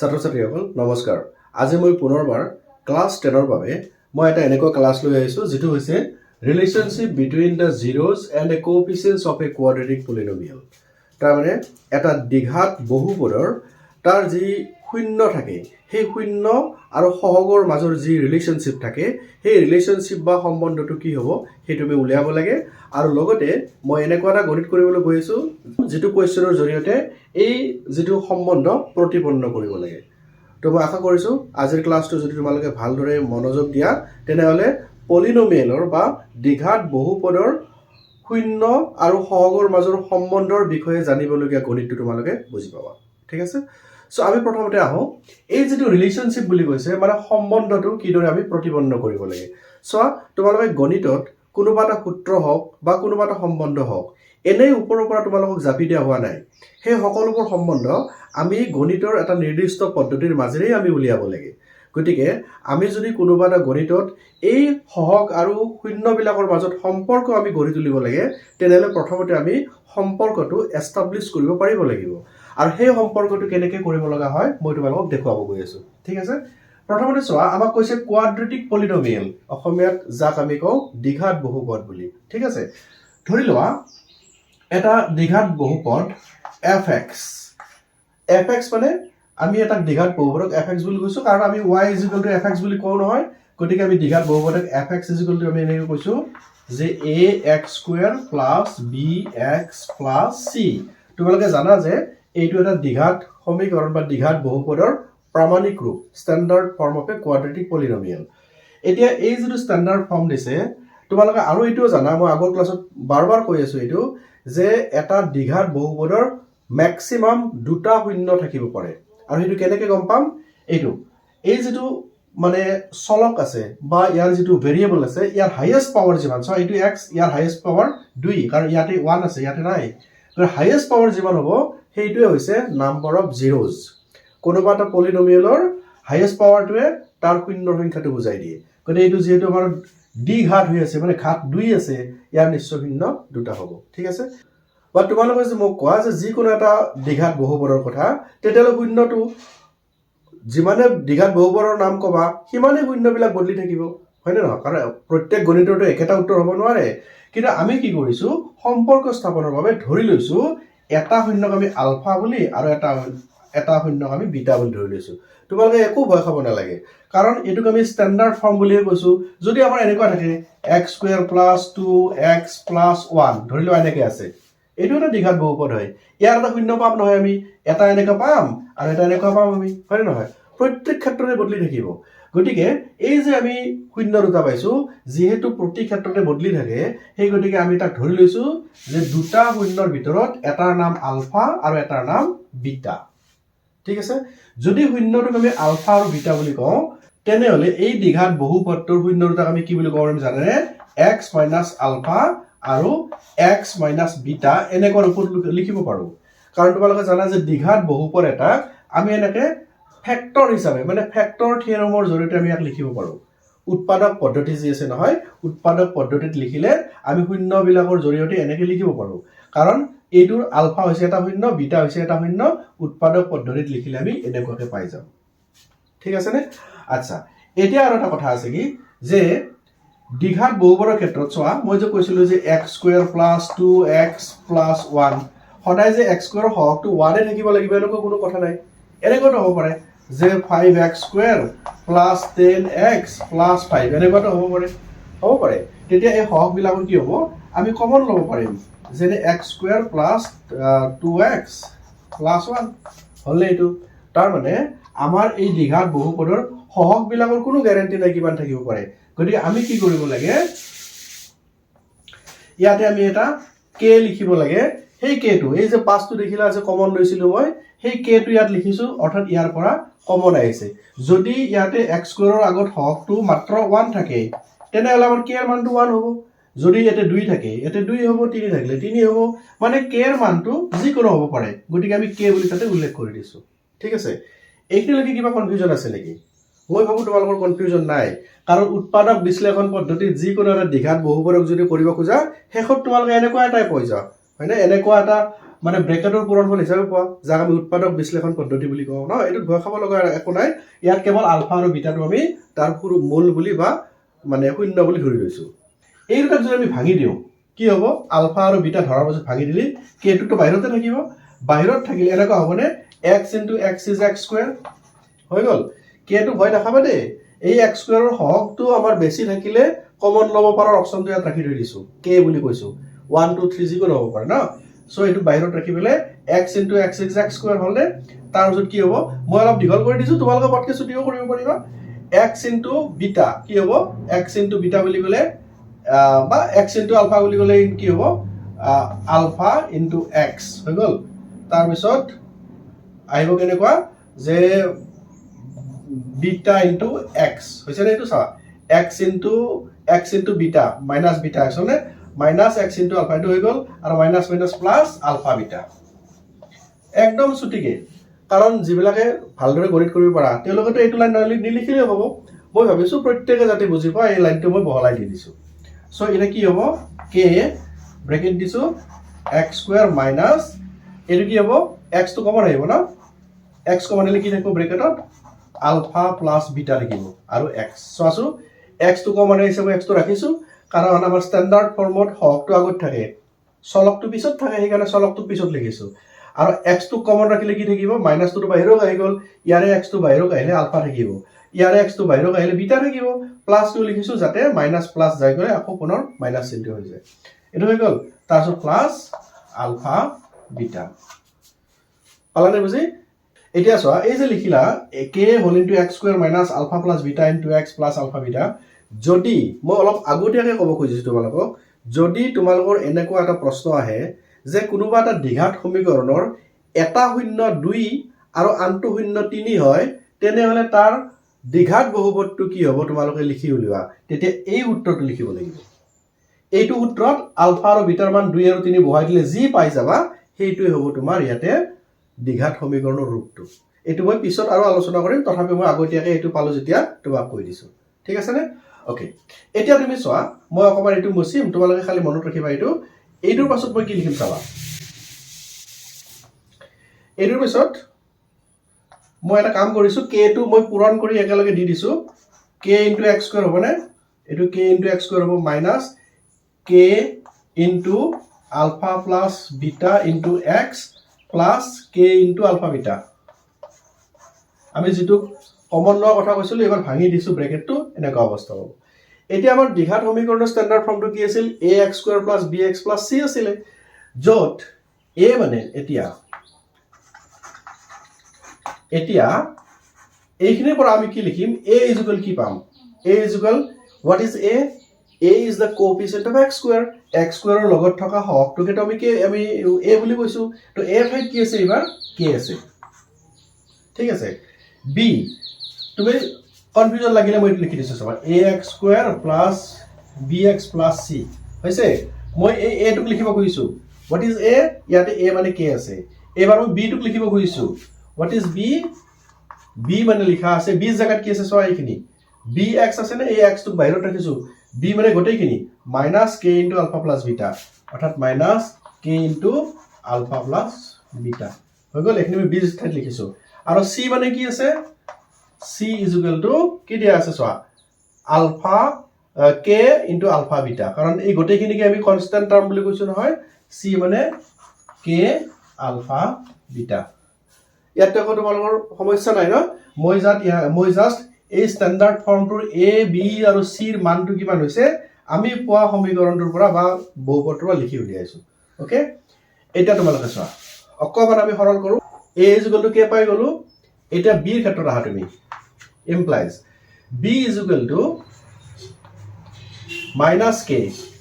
ছাত্ৰ-ছাত্ৰীসকল নমস্কাৰ। আজি মই পুনৰবাৰ ক্লাছ 10ৰ বাবে মই এটা এনেকুৱা ক্লাছ লৈ আহিছোঁ যেটো হৈছে relationship between the zeroes and a coefficients of a quadratic polynomial. তাৰমানে এটা দ্বিঘাত বহুপদৰ তাৰ যি শূন্য থাকে সেই শূন্য আৰু সহগৰ মাজৰ যি ৰিলেশনশিপ থাকে সেই ৰিলেশনশিপ বা সম্বন্ধটো কি হ'ব সেইটো আমি উলিয়াব লাগে। আৰু লগতে মই এনেকুৱা এটা গণিত কৰিবলৈ গৈ আছোঁ যেটো কোৱেশ্চনৰ জৰিয়তে এই যেটো সম্বন্ধ প্ৰতিপন্ন কৰিব লাগে। তো মই আশা কৰিছোঁ আজিৰ ক্লাছটো যদি তোমালোকে ভালদৰে মনোযোগ দিয়া তেনেহ'লে পলিনমিয়েলৰ বা দ্বিঘাত বহুপদৰ শূন্য আৰু সহগৰ মাজৰ সম্বন্ধৰ বিষয়ে জানিবলগীয়া গণিতটো তোমালোকে বুজি পাবা। ঠিক আছে, সো আমি প্ৰথমতে আহোঁ এই যেটো ৰিলেশনশিপ বুলি কৈছে মানে সম্বন্ধটো কিদৰে আমি প্ৰতিপন্ন কৰিব লাগে। সো তোমালোকে গণিতত কোনোবা এটা সূত্ৰ হওক বা কোনোবা এটা সম্বন্ধ হওক এনেই ওপৰৰ পৰা তোমালোকক জাপি দিয়া হোৱা নাই। সেই সকলোবোৰ সম্বন্ধ আমি গণিতৰ এটা নিৰ্দিষ্ট পদ্ধতিৰ মাজেৰেই আমি উলিয়াব লাগে। গতিকে আমি যদি কোনোবা এটা গণিতত এই সহগ আৰু শূন্যবিলাকৰ মাজত সম্পৰ্ক আমি গঢ়ি তুলিব লাগে তেনেহ'লে প্ৰথমতে আমি সম্পৰ্কটো এষ্টাব্লিছ কৰিব পাৰিব লাগিব। আৰু সেই সম্পৰ্কটো কেনেকৈ কৰিব লগা হয় মই তোমালোকক দেখুৱাব গৈ আছোঁ। ঠিক আছে, প্ৰথমতে চোৱা আমাক কৈছে কোৱাড্ৰেটিক পলিনমিয়েল, অসমীয়াত যাক আমি কওঁ দ্বিঘাত বহুপদ বুলি। ঠিক আছে, ধৰি লোৱা এটা দ্বিঘাত বহুপদ fx মানে আমি এটা দ্বিঘাত বহুপদক fx বুলি কৈছোঁ কাৰণ আমি y = fx বুলি কওঁ নহয়। গতিকে আমি দ্বিঘাত বহুপদক fx = আমি এনেকৈ কৈছোঁ যে ax² + bx + c। তোমালোকে জানা যে এইটো এটা দ্বিঘাত সমীকৰণ বা দ্বিঘাত বহুপদৰ প্ৰামাণিক ৰূপ, standard form of a quadratic polynomial. এতিয়া এই যেটো ষ্টেণ্ডাৰ্ড ফৰ্ম দিছে তোমালোকে আৰু এইটোও জানা, মই আগৰ ক্লাছত বাৰবাৰ কৈ আছোঁ এইটো যে এটা দ্বিঘাত বহুপদৰ মেক্সিমাম দুটা শূন্য থাকিব পাৰে। আৰু সেইটো কেনেকৈ গম পাম, এইটো এই যেটো মানে চলক আছে বা ইয়াৰ যেটো ভেৰিয়েবল আছে ইয়াৰ হাইয়েষ্ট পাৱাৰ যিমান, সো এইটো x ইয়াৰ হাইয়েষ্ট পাৱাৰ 2 কাৰণ ইয়াতে 1 আছে ইয়াতে নাই। তো হাইয়েষ্ট পাৱাৰ যিমান হ'ব সেইটোৱে হৈছে নাম্বাৰ অফ জিৰোজ। কোনোবা এটা পলিনমিয়েলৰ হাইয়েষ্ট পাৱাৰটোৱে তাৰ শূন্যৰ সংখ্যাটো বুজাই দিয়ে। গতিকে এইটো যিহেতু আমাৰ দ্বিঘাত হৈ আছে মানে ঘাত 2 আছে ইয়াৰ নিশ্চয় শূন্য দুটা হ'ব। ঠিক আছে, বা তোমালোকে যে মোক কোৱা যে যিকোনো এটা দ্বিঘাত বহুপদৰ কথা তেতিয়াহ'লে শূন্যটো যিমানে দ্বিঘাত বহুপদৰ নাম ক'বা সিমানেই শূন্যবিলাক বদলি থাকিব, হয়নে নহয়? কাৰণ প্ৰত্যেক গণিতৰটো একেটা উত্তৰ হ'ব নোৱাৰে। কিন্তু আমি কি কৰিছোঁ সম্পৰ্ক স্থাপনৰ বাবে ধৰি লৈছোঁ এটা শূন্যক আমি আলফা বুলি আৰু এটা শূন্যক আমি বিটা বুলি ধৰি লৈছোঁ। তোমালোকে একো ভয় খাব নালাগে কাৰণ এইটোক আমি ষ্টেণ্ডাৰ্ড ফৰ্ম বুলিয়ে কৈছোঁ। যদি আমাৰ এনেকুৱা থাকে x² + 2x + 1 ধৰি লোৱা এনেকৈ আছে, এইটো এটা দ্বিঘাত বহুপদ হয়। ইয়াৰ এটা শূন্য পাম নহয় আমি, এটা এনেকুৱা পাম আৰু এটা এনেকুৱা পাম আমি, হয়নে নহয়? প্ৰত্যেক ক্ষেত্ৰতে বদলি থাকিব। গতিকে এই যে আমি শূন্য দুটা পাইছোঁ যিহেতু প্ৰতি ক্ষেত্ৰতে বদলি থাকে সেই গতিকে আমি তাক ধৰি লৈছোঁ যে দুটা শূন্যৰ ভিতৰত এটাৰ নাম আলফা আৰু এটাৰ নাম বিটা। ঠিক আছে, যদি শূন্যটোক আমি আলফা আৰু বিটা বুলি কওঁ তেনেহ'লে এই দ্বিঘাত বহুপদটোৰ শূন্য দুটাক আমি কি বুলি কওঁ আমি জানেনে? x - আলফা আৰু x - বিটা এনেকুৱা ৰূপত লিখিব পাৰোঁ। কাৰণ তোমালোকে জানা যে দ্বিঘাত বহুপদ এটাক আমি এনেকৈ ফেক্টৰ হিচাপে মানে ফেক্টৰ থিয়ৰমৰ জৰিয়তে আমি ইয়াক লিখিব পাৰোঁ। উৎপাদক পদ্ধতি যি আছে নহয়, উৎপাদক পদ্ধতিত লিখিলে আমি শূন্যবিলাকৰ জৰিয়তে এনেকৈ লিখিব পাৰোঁ। কাৰণ এইটোৰ আলফা হৈছে এটা শূন্য, বিটা হৈছে এটা শূন্য, উৎপাদক পদ্ধতিত লিখিলে আমি এনেকুৱাকৈ পাই যাম। ঠিক আছেনে? আচ্ছা, এতিয়া আৰু এটা কথা আছে কি যে দ্বিঘাত বহুপদৰ ক্ষেত্ৰত চোৱা মই যে কৈছিলোঁ যে x² + 2x + 1 সদায় যে x² সহগটো 1 থাকিব লাগিব এনেকুৱা কোনো কথা নাই। এনেকুৱাটো হ'ব পাৰে যে 5x² + 10x + 5 এনেকুৱাটো হ'ব পাৰে। তেতিয়া এই সহগবিলাকৰ কি হ'ব আমি কমন ল'ব পাৰিম যেনে x² + 2x + 1 হ'লে এইটো। তাৰমানে আমাৰ এই দ্বিঘাত বহুপদৰ সহগবিলাকৰ কোনো গেৰেণ্টি নাই কিমান থাকিব পাৰে। গতিকে আমি কি কৰিব লাগে, ইয়াতে আমি এটা k লিখিব লাগে। সেই kটো এই যে 5টো দেখিলা যে কমন লৈছিলোঁ মই, সেই kটো ইয়াত লিখিছোঁ অৰ্থাৎ ইয়াৰ পৰা কমন আহিছে। যদি ইয়াতে x² আগত সহগটো মাত্ৰ 1 থাকে তেনেহ'লে আমাৰ k ৰ মানটো 1 হ'ব। যদি ইয়াতে 2 থাকে ইয়াতে 2 হ'ব, 3 থাকিলে 3 হ'ব, মানে k ৰ মানটো যিকোনো হ'ব পাৰে। গতিকে আমি k বুলি তাতে উল্লেখ কৰি দিছোঁ। ঠিক আছে, এইখিনিলৈকে কিবা কনফিউজন আছে নেকি? মই ভাবোঁ তোমালোকৰ কনফিউজন নাই কাৰণ উৎপাদক বিশ্লেষণ পদ্ধতিত যিকোনো এটা দ্বিঘাত বহুপদক যদি কৰিব খোজা শেষত তোমালোকে এনেকুৱা এটাই পাই যোৱা, হয়নে? এনেকুৱা এটা মানে ব্ৰেকেটৰ পূৰণফল হিচাপে পোৱা যাক আমি উৎপাদক বিশ্লেষণ পদ্ধতি বুলি কওঁ ন এইটো ভয় খাব লগা একো নাই ইয়াত কেৱল আলফা আৰু বিটাটো আমি তাৰ মূল বুলি বা মানে শূন্য বুলি ধৰি লৈছো এই দুটা যদি আমি ভাঙি দিওঁ কি হ'ব আলফা আৰু বিটা ধৰাৰ পাছত ভাঙি দিলে কেটোটো বাহিৰতে থাকিব বাহিৰত থাকিলে এনেকুৱা হ'বনে x * x is x square হৈ গ'ল কেটো ভয় নাখাবা দেই এই x square ৰ হকটো আমাৰ বেছি থাকিলে কমন ল'ব পাৰাৰ অপচনটো ইয়াত ৰাখি থৈ দিছো k বুলি কৈছো 1 2 3 যিকোনো হ'ব পাৰে ন সো এইটো বাহিৰত ৰাখি পেলে x * x is x square হ'লে তাৰ পাছত কি হ'ব মই অলপ দীঘল কৰি দিছো তোমালোকে পটকে ছুটিও কৰিব পাৰিবা x * বিটা কি হ'ব x * বিটা বুলি ক'লে বা x * আলফা বুলি ক'লে কি হ'ব আলফা * x হৈ গ'ল তাৰ পিছত আহিব কেনেকুৱা যে বিটা * x হৈছে নে এইটো চা x * beta minus beta x হলে মাইনাস x * আলফা এইটো হৈ গ'ল আৰু minus minus plus alpha beta একদম ছুটিকে কাৰণ যিবিলাকে ভালদৰে গণিত কৰিব পাৰা তেওঁলোকেতো এইটো লাইন নিলিখিলেও হ'ব মই ভাবিছো প্ৰত্যেককে যাতে বুজি পায় এই লাইনটো মই বহলাই দি দিছো সো এটা কি হ'ব k ব্ৰেকেট দিছো x স্কয়াৰ মাইনাস এটো কি হ'ব x টো কমন আহিব না x কমন হলে কি থাকিব ব্ৰেকেটত আলফা প্লাস বিটা থাকিব আৰু x সো আসু x টো কমন আহিছে মই x টো ৰাখিছো কাৰণ আমাৰ স্ট্যান্ডাৰ্ড ফৰ্মত হকটো আগত থাকে চলকটো পিছত থাকে সেইকাৰণে চলকটো পিছত লিখিছো আৰু x টো কমন ৰাখিলে কি থাকিব মাইনাস টো বাহিৰত আহি গ'ল ইয়াৰে x টো বাহিৰত আহিলে আলফা থাকিব ইয়াৰে x টো বাহিৰত আহিলে বিটা থাকিব প্লাস টো লিখিছো যাতে মাইনাস প্লাস যাই গলে আকৌ পুনৰ মাইনাস চিহ্ন হৈ যায় এটো হৈ গ'ল তাৰপিছত প্লাস আলফা বিটা পালানে বুজি এতিয়া চোৱা এই যে লিখিলা k whole into x square minus alpha plus beta into x plus alpha beta যদি মই অলপ আগতীয়াকৈ ক'ব খুজিছো তোমালোকক যদি তোমালোকৰ এনেকুৱা এটা প্ৰশ্ন আহে যে কোনোবা এটা দ্বিঘাত সমীকৰণৰ এটা শূন্য 2 আৰু আনটো শূন্য 3 হয় তেনেহলে তাৰ দ্বিঘাত বহুপদটো কি হ'ব তোমালোকে লিখি উলিওৱা তেতিয়া এই উত্তৰটো লিখিব লাগিব এইটো উত্তৰত আলফা আৰু বিটাৰ মান 2 আৰু 3 বহাই দিলে যি পাই যাবা সেইটোই হ'ব তোমাৰ ইয়াতে দ্বিঘাত সমীকৰণৰ ৰূপটো এটো মই পিছত আৰু আলোচনা কৰিম তথাপি মই আগতীয়াকৈ এটো পালো যেতিয়া তোমাক কৈ দিছো ঠিক আছে নে ওকে এতিয়া তুমি চোৱা মই অকমান এটো মুছিম তোমালোকে খালি মনত ৰাখিবা এইটোৰ পাছত মই কি লিখিম চাবা এইটোৰ পাছত মই এটা কাম কৰিছো k টো মই পূৰণ কৰি একেলগে দি দিছো k * x স্কয়াৰ হ'ব না এটো k * x স্কয়াৰ হ'ব minus k * alpha plus beta * x plus k * alpha beta আমি যেটো কমন লোৱা কথা কৈছিলো এবাৰ ভাঙি দিছো ব্ৰেকেটটো এনেকা অৱস্থা হ'ব এতিয়া আমাৰ দ্বিঘাত সমীকৰণৰ স্ট্যান্ডাৰ্ড ফৰ্মটো কি আছিল ax square plus bx plus c আছিল যত a মানে এতিয়া এইখিনিৰ পৰা আমি কি লিখিম a = কি পাম a = what is a is the coefficient of x square x square ৰ লগত থকা হকটোকে আমি a বুলি কৈছো তো a ঠাইত কি আছে এবাৰ k আছে ঠিক আছে b তুমি কনফিউজন লাগিলে মই লিখি দিছো চাবা ax square plus bx plus c হৈছে মই এই a টোক লিখিব খুজিছো what is a ইয়াতে a মানে k আছে এবাৰ মই b টোক লিখিব খুজিছো what is b b মানে লিখা আছে b জায়গাত কি আছে চোৱা এইখিনি bx আছে নে এই x টোক বাহিৰত ৰাখিছো b মানে গোটেইখিনি minus k * alpha plus beta অৰ্থাৎ minus k * alpha plus beta হৈ গ'ল এখিনি মই b ঠাইত লিখিছো আৰু c মানে কি আছে c = কি দিয়া আছে চোৱা আলফা k * আলফা বিটা কাৰণ এই গোটেইখিনিকে আমি কনস্ট্যান্ট টার্ম বুলি কৈছো নহয় c মানে k আলফা বিটা ইয়াতে আকৌ তোমালোকৰ সমস্যা নাই ন মই জাস্ট এই স্ট্যান্ডাৰ্ড ফৰ্মটোৰ a b আৰু c ৰ মানটো কিমান হৈছে আমি পোৱা সমীকৰণটোৰ পৰা বা বহুপদৰ পৰা লিখি উলিয়াইছো ওকে এটা তোমালোকে চোৱা অকমান আমি সৰল কৰো a = k পাই গলো এটা b ৰ ক্ষেত্ৰত আহা তুমি implies b = minus k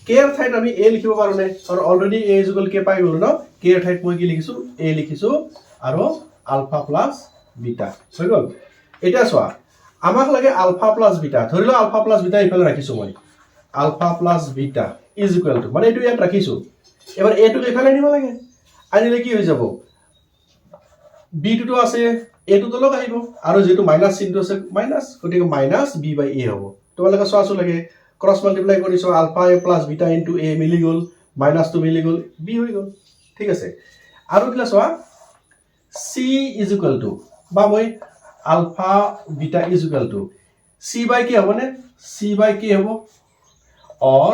k ৰ ঠাইত আমি a লিখিব পাৰো নে আৰু অলৰেডি a = k পাই গলো ন k ৰ ঠাইত মই কি লিখিছো a লিখিছো আৰু আলফা প্লাস বিটা হৈ গল এটা চোৱা আমাক লাগে আলফা প্লাস বিটা ধৰিলো আলফা প্লাস বিটা ইফালে ৰাখিছো মই আলফা প্লাস বিটা = মানে এটো ইয়াত ৰাখিছো এবাৰ a টো ইফালে নিব লাগে আনিলে কি হৈ যাব b টো আছে a টো তলক আহিব আৰু যেটো মাইনাস চিহ্নটো আছে মাইনাস গতিকে মাইনাস b/a হ'ব তোমালোকে চোৱাছো লাগে ক্ৰস মাল্টিপ্লাই কৰিছো alpha a plus beta into a মিলি গল মাইনাস 2 মিলি গল b হৈ গল ঠিক আছে আৰু কিলা চোৱা c is equal to বা মই alpha beta is equal to c by k হ'ব নে c by k হ'ব or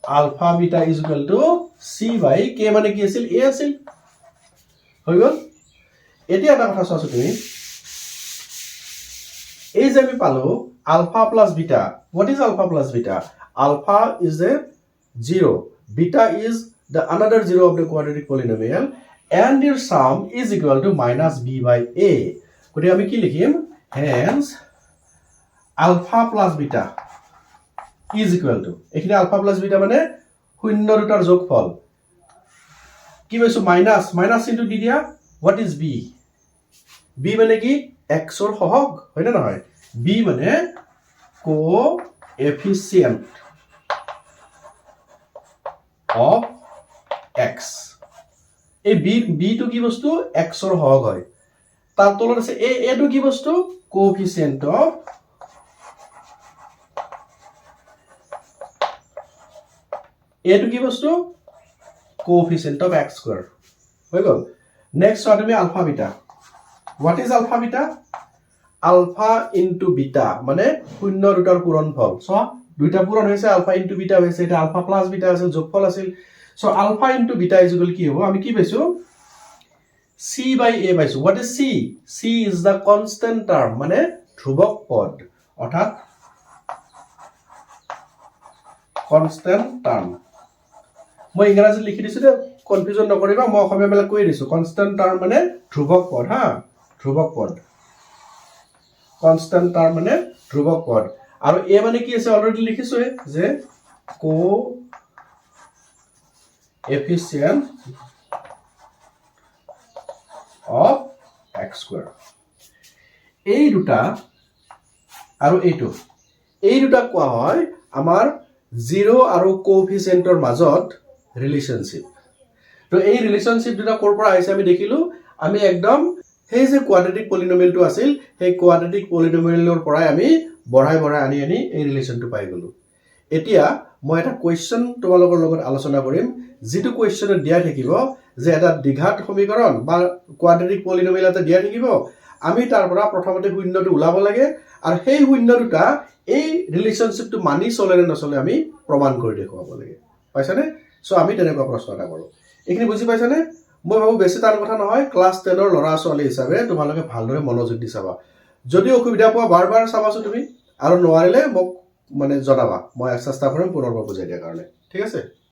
alpha beta is equal to c by k মানে কি আছিল a আছিল হৈ গল এতিয়া এটা কথা চোৱাছো তুমি এই যে আমি পালো alpha plus beta what is alpha plus beta alpha is a 0 beta is the another 0 of the quadratic polynomial and their sum is equal to minus b by a গতি আমি কি লিখিম hence alpha plus beta is equal to এখানে alpha plus beta মানে শূন্য দুটাৰ যোগফল কি পাইছো মাইনাস ইনটু দি দিয়া what is b b মানে কি x ৰ সহগ হয় না নহয় b মানে coefficient of x এই b to কি বস্তু x ৰ সহগ হয় তাৰ তলত আছে a to কি বস্তু coefficient of a to কি বস্তু coefficient of x square হৈ গল next what আমি alpha beta what is alpha beta alpha into beta মানে শূন্য দুটাৰ পূৰণফল সো দুইটা পূৰণ হৈছে alpha into beta হৈছে এটা alpha plus beta আছে যোগফল আছিল so alpha into beta is equal কি হ'ব আমি কি পাইছো c by a পাইছো what is c c is the constant term মানে ধ্ৰুবক পদ অৰ্থাৎ constant term মই ইংৰাজীত লিখি দিছো দে কনফিউজন নকৰিবা মই অসমীয়া বেলা কৈ দিছো constant term মানে ধ্ৰুবক পদ হা ধ্ৰুবক পদ constant term মানে ধ্ৰুবক পদ আৰু a মানে কি আছে অলৰেডি লিখিছো যে coefficient of x square এই দুটা আৰু এই দুটা কোৱা হয় আমাৰ 0 আৰু কোএফিচিয়েন্টৰ মাজত ৰিলেশনশিপ তো এই ৰিলেশনশিপ দুটা কৰ পৰা আহিছে আমি দেখিলো আমি একদম সেই যে কোৱাড্ৰেটিক পলিনোমিয়েলটো আছিল সেই কোৱাড্ৰেটিক পলিনোমিয়েলৰ পৰাই আমি বঢ়াই আনি এই ৰিলেশনটো পাই গলো এতিয়া মই এটা কোৱেশ্চন তোমালোকৰ লগত আলোচনা কৰিম যেটো কোৱেশ্চনত দিয়া থাকিব যে এটা দ্বিঘাত সমীকৰণ বা কোৱাড্ৰেটিক পলিনোমিয়েল এটা দিয়া থাকিব আমি তাৰ পৰা প্ৰথমতে শূন্যটো উলাব লাগে আৰু সেই শূন্য দুটা এই ৰিলেশনশিপটো মানি চলে নে নচলে আমি প্ৰমাণ কৰি দেখুৱাব লাগে পাইছানে সো আমি তেনেকুৱা প্ৰশ্ন এটা কৰো এইখিনি বুজি পাইছানে মই ভাবো বেছি টান কথা নহয় ক্লাস 10 ৰ লৰা ছোৱালী হিচাপে তোমালোকে ভালদৰে মনোযোগ দি চাবা যদি অসুবিধা পোৱা বাৰ চাবাছো তুমি আৰু নোৱাৰিলে মোক মানে জনাবা মই চেষ্টা কৰিম পুনৰবাৰ বুজাই দিয়াৰ কাৰণে ঠিক আছে